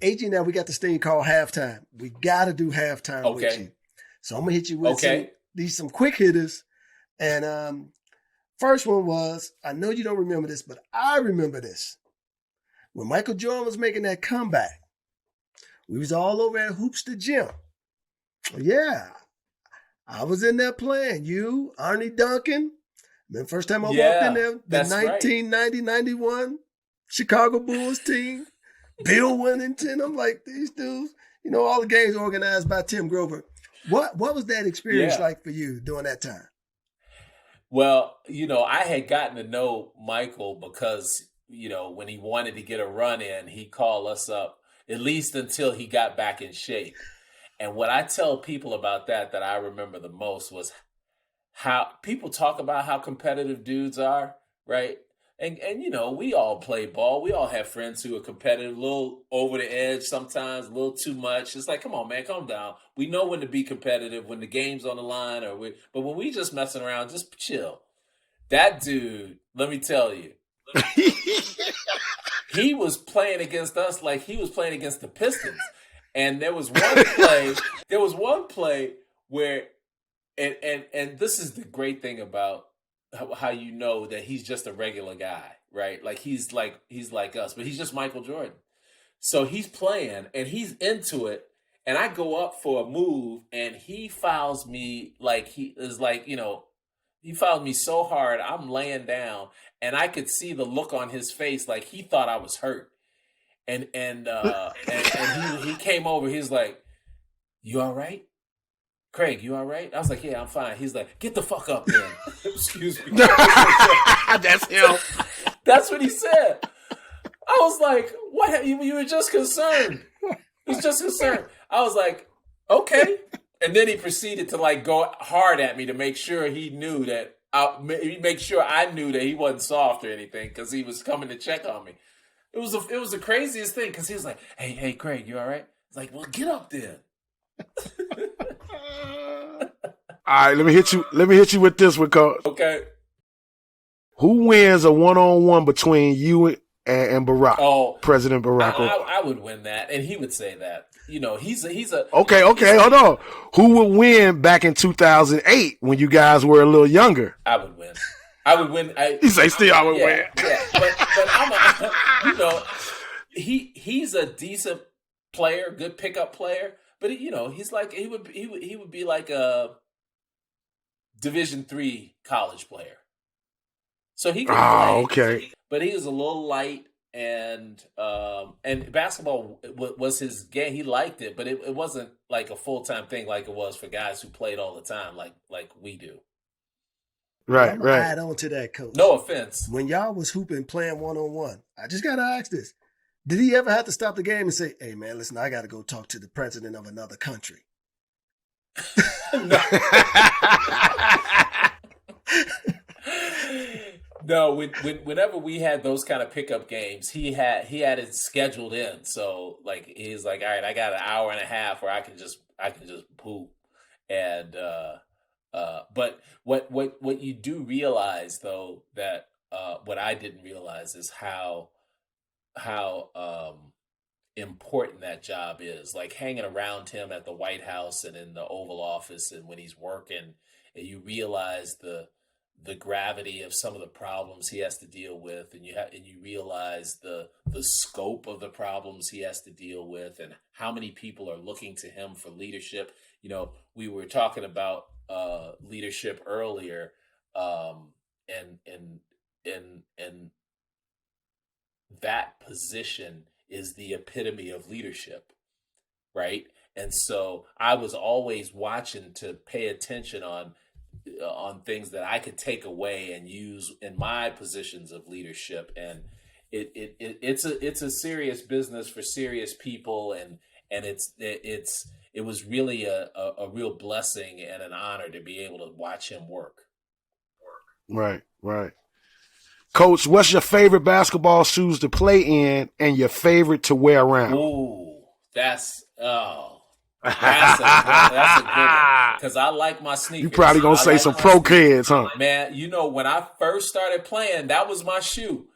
Agee, now we got this thing called halftime. We got to do halftime with you. So I'm going to hit you with some quick hitters. And first one was, I know you don't remember this, but I remember this. When Michael Jordan was making that comeback, we was all over at Hoops the Gym. Yeah, I was in there playing. You, Arnie Duncan. The first time I walked in there, the 1990-91 Chicago Bulls team. Bill Winnington. I'm like, these dudes, all the games organized by Tim Grover. What was that experience like for you during that time? Well, I had gotten to know Michael because, when he wanted to get a run in, he'd call us up, at least until he got back in shape. And what I tell people about that I remember the most was how people talk about how competitive dudes are, right? And we all play ball. We all have friends who are competitive, a little over the edge sometimes, a little too much. It's like, come on, man, calm down. We know when to be competitive, when the game's on the line, but when we just messing around, just chill. That dude, let me tell you, he was playing against us like he was playing against the Pistons. And there was one play where, and this is the great thing about how you know that he's just a regular guy, right? Like he's like us, but he's just Michael Jordan. So he's playing and he's into it, and I go up for a move and he fouls me like he fouled me so hard I'm laying down, and I could see the look on his face like he thought I was hurt. And he came over, he's like, "You all right? Craig, you all right?" I was like, "Yeah, I'm fine." He's like, "Get the fuck up then." Excuse me. That's him. That's what he said. I was like, "What? You were just concerned." He's just concerned. I was like, "Okay." And then he proceeded to go hard at me to make sure he knew that make sure I knew that he wasn't soft or anything, because he was coming to check on me. It was the craziest thing, because he was like, "Hey, Craig, you all right?" I was like, "Well, get up then." All right, let me hit you with this one, Coach. Okay. Who wins a one-on-one between you and Barack? Oh, President Barack. I would win that, and he would say that. He's a Okay, hold on. Who would win back in 2008 when you guys were a little younger? I would win. You say still I would win. Yeah, but I'm he's a decent player, good pickup player, but he's like he would be like a Division III college player. So he could play. Okay. But he was a little light, and basketball was his game. He liked it, but it wasn't like a full-time thing like it was for guys who played all the time like we do. Right, I'm right. add on to that, Coach. No offense. When y'all was hooping, playing one-on-one, I just got to ask this. Did he ever have to stop the game and say, "Hey, man, listen, I got to go talk to the president of another country"? No, whenever we had those kind of pickup games, he had it scheduled in. So he's like, "All right, I got an hour and a half where I can just poop." And but what you do realize, though, that what I didn't realize is how important that job is. Like hanging around him at the White House and in the Oval Office, and when he's working, and you realize the gravity of some of the problems he has to deal with, and you realize the scope of the problems he has to deal with, and how many people are looking to him for leadership. We were talking about leadership earlier, and that position is the epitome of leadership, right? And so I was always watching to pay attention on things that I could take away and use in my positions of leadership. And it's a serious business for serious people, and it was really a real blessing and an honor to be able to watch him work. Right. Coach, what's your favorite basketball shoes to play in and your favorite to wear around? Ooh, that's a good one. Because I like my sneakers. You probably gonna say some pro kids, huh? Man, when I first started playing, that was my shoe.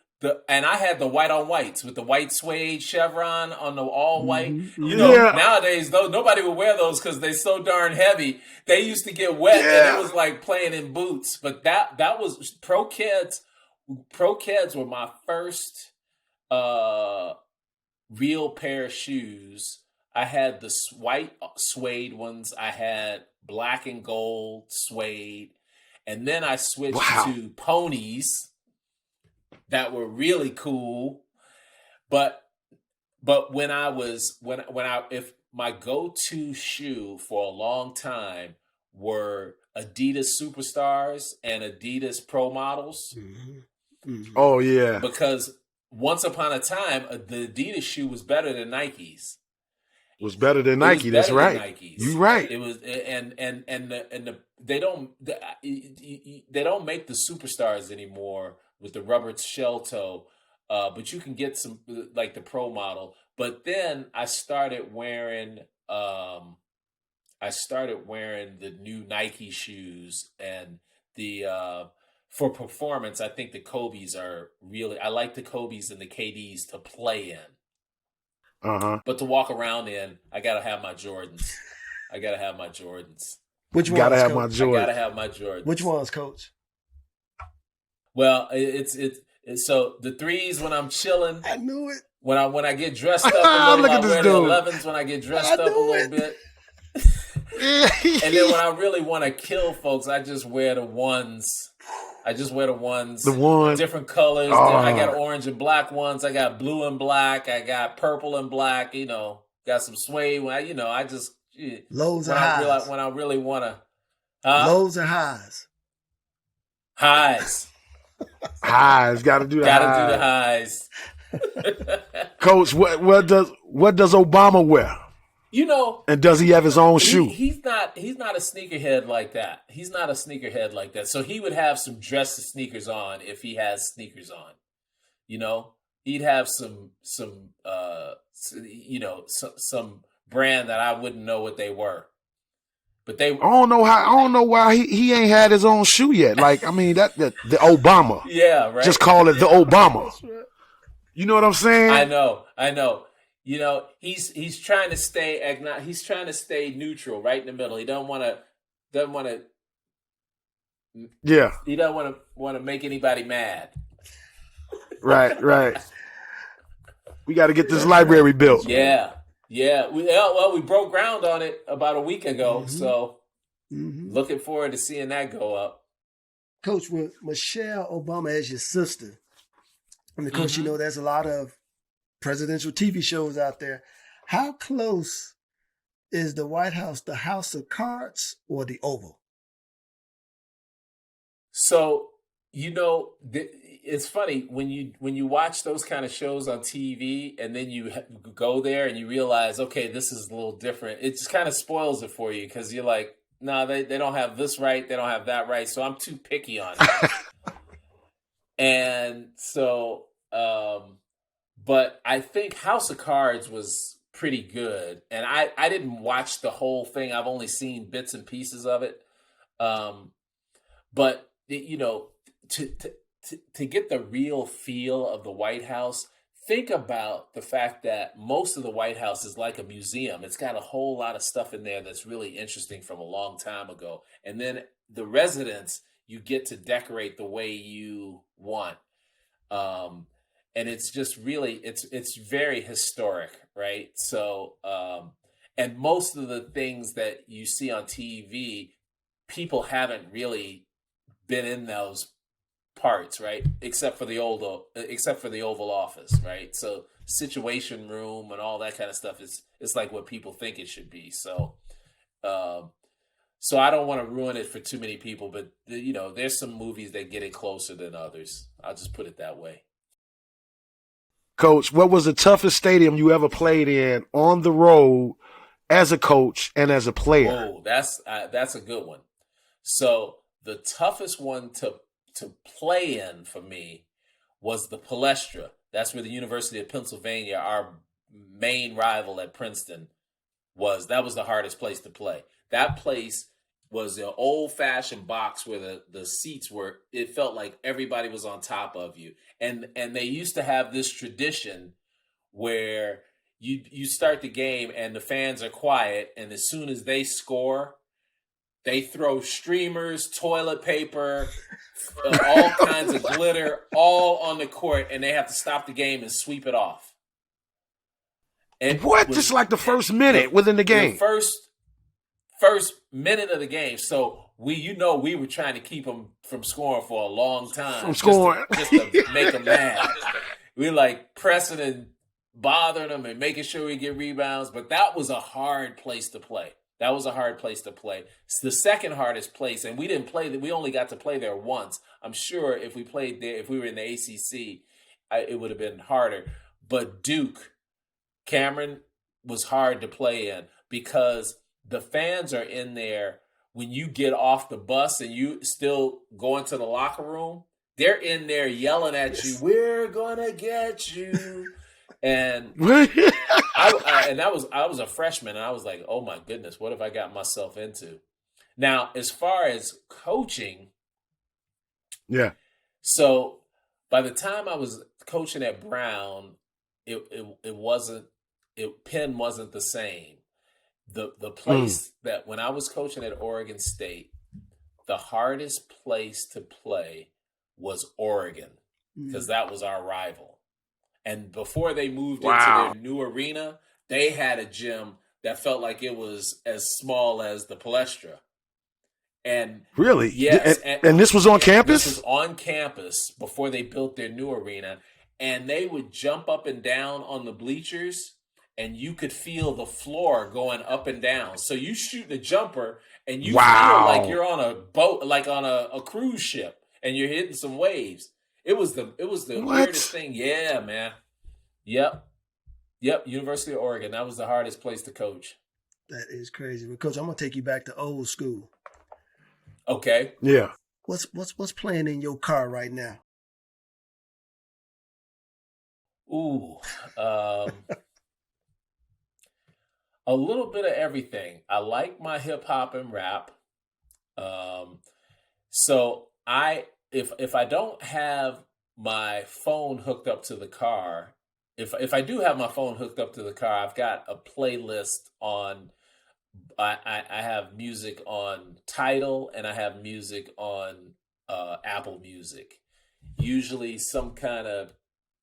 And I had the white on whites with the white suede chevron on the all white. Mm-hmm. You know, Yeah. nowadays though nobody would wear those because they're so darn heavy. They used to get wet and it was like playing in boots. But that was Pro Kids. Pro Kids were my first real pair of shoes. I had the white suede ones. I had black and gold suede, and then I switched to ponies that were really cool. But when if my go-to shoe for a long time were Adidas Superstars and Adidas Pro Models. Mm-hmm. Mm-hmm. Oh yeah. Because once upon a time, the Adidas shoe was better than Nike's. Was better than Nike. That's right. You're right. It was, and they don't make the Superstars anymore with the rubber shell toe, but you can get some like the Pro model. But then I started wearing the new Nike shoes and the for performance. I think the Kobe's are really. I like the Kobe's and the KDs to play in. But to walk around in, I gotta have my Jordans. Which ones? Gotta have Coach? my Jordans. I gotta have my Jordans. Which ones, Coach? Well, it's so the threes when I'm chilling. I knew it. When I get dressed up a little, I wear the 11s when I get dressed up a little bit. And then when I really want to kill folks, I just wear the ones. The ones. Different colors. I got orange and black ones. I got blue and black. I got purple and black. You know, got some suede. You know, I just lows and highs. When I really want to. Lows and highs. Highs. Highs. Got to do the highs. Coach, what does Obama wear? You know, and does he have his own shoe? He's not a sneakerhead like that. So he would have some dress sneakers on if he has sneakers on. You know, he'd have some brand that I wouldn't know what they were. But I don't know why he ain't had his own shoe yet. Like, I mean, the Obama. Yeah, right. Just call it the Obama. You know what I'm saying? I know. You know, he's trying to stay he's trying to stay neutral, right in the middle. He doesn't want to. Yeah. He doesn't want to make anybody mad. Right. We got to get this library built. Yeah. We broke ground on it about a week ago, so looking forward to seeing that go up. Coach, with Michelle Obama as your sister, and of course, you know there's a lot of presidential TV shows out there. How close is the White House, the House of Cards, or the Oval? So, you know, it's funny when you watch those kind of shows on TV and then you go there and you realize, okay, this is a little different. It just kind of spoils it for you because you're like, no, they don't have this right. They don't have that right. So I'm too picky on it. And so, but I think House of Cards was pretty good. And I didn't watch the whole thing. I've only seen bits and pieces of it. But, you know, to get the real feel of the White House, think about the fact that most of the White House is like a museum. It's got a whole lot of stuff in there that's really interesting from a long time ago. And then the residents, you get to decorate the way you want. And it's just really, it's very historic, right? So, and most of the things that you see on TV, people haven't really been in those parts, right? Except for the Oval Office, right? So Situation Room and all that kind of stuff it's like what people think it should be. So, so I don't want to ruin it for too many people, but you know, there's some movies that get it closer than others. I'll just put it that way. Coach, what was the toughest stadium you ever played in on the road as a coach and as a player? Oh, that's a good one. So the toughest one to play in for me was the Palestra. That's where the University of Pennsylvania, our main rival at Princeton, was. That was the hardest place to play. That place was the old fashioned box where the seats were. It felt like everybody was on top of you, and they used to have this tradition where you start the game and the fans are quiet, and as soon as they score, they throw streamers, toilet paper, all kinds of glitter, all on the court, and they have to stop the game and sweep it off. And Just like the first minute within the game. The first minute of the game. So we were trying to keep them from scoring for a long time. From scoring. Just to make them mad. We like pressing and bothering them and making sure we get rebounds. But that was a hard place to play. It's the second hardest place, and we didn't play that. We only got to play there once. I'm sure if we played there, if we were in the ACC, it would have been harder. But Duke, Cameron, was hard to play in because the fans are in there when you get off the bus and you still go into the locker room. They're in there yelling at you, "We're gonna get you." And I was a freshman, and I was like, "Oh my goodness, what have I got myself into?" Now, as far as coaching, yeah. So by the time I was coaching at Brown, Penn wasn't the same. The place that when I was coaching at Oregon State, the hardest place to play was Oregon because that was our rival. And before they moved into their new arena, they had a gym that felt like it was as small as the Palestra. And really? Yes. And this was on campus? This was on campus before they built their new arena. And they would jump up and down on the bleachers, and you could feel the floor going up and down. So you shoot a jumper, and you feel like you're on a boat, like on a cruise ship, and you're hitting some waves. It was the weirdest thing. Yeah, man. Yep. University of Oregon. That was the hardest place to coach. That is crazy. But Coach, I'm gonna take you back to old school. Okay. Yeah. What's playing in your car right now? Ooh. A little bit of everything. I like my hip hop and rap. So if I don't have my phone hooked up to the car, if I do have my phone hooked up to the car, I've got a playlist on. I have music on Tidal and I have music on Apple Music. Usually some kind of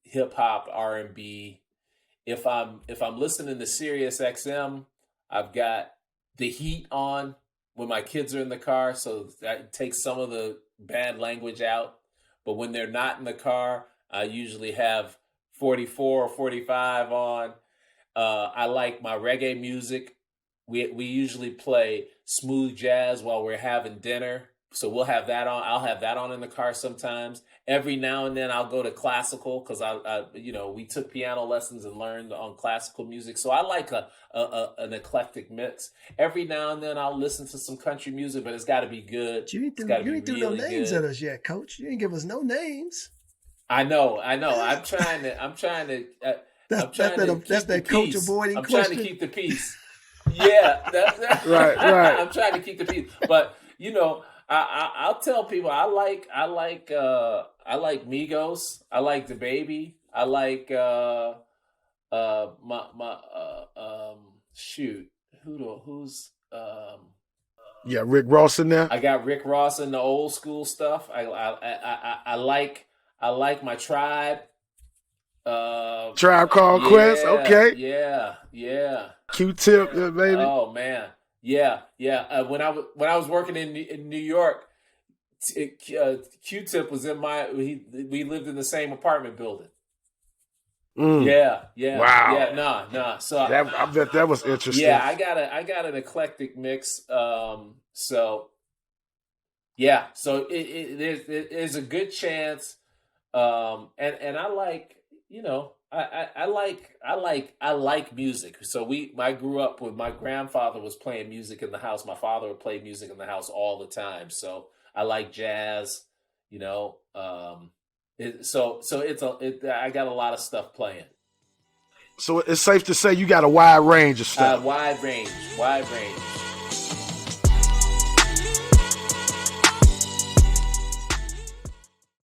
hip hop, R&B. If I'm listening to Sirius XM, I've got the heat on when my kids are in the car, so that takes some of the bad language out. But when they're not in the car, I usually have 44 or 45 on. I like my reggae music. We usually play smooth jazz while we're having dinner. So we'll have that on. I'll have that on in the car sometimes. Every now and then I'll go to classical because we took piano lessons and learned on classical music. So I like an eclectic mix. Every now and then I'll listen to some country music, but it's got to be good. You ain't threw no names at us yet, Coach. You ain't give us no names. I know. I'm trying to. That's that coach avoiding question. I'm trying to keep the peace. Yeah, that's right. I'm trying to keep the peace, but I'll tell people I like Migos. I like the Baby. I like Rick Ross in there. I got Rick Ross in the old school stuff. I like my Tribe. Tribe Called Quest. Okay. Yeah. Q-Tip, yeah, baby. Oh man. Yeah. When I was working in New York, Q-Tip was in we lived in the same apartment building. Yeah. Wow. Yeah, nah. So I bet that was interesting. Yeah, I got an eclectic mix. So there's a good chance. And I like, I like music. So I grew up with my grandfather was playing music in the house. My father would play music in the house all the time. So I like jazz, I got a lot of stuff playing. So it's safe to say you got a wide range of stuff. Wide range.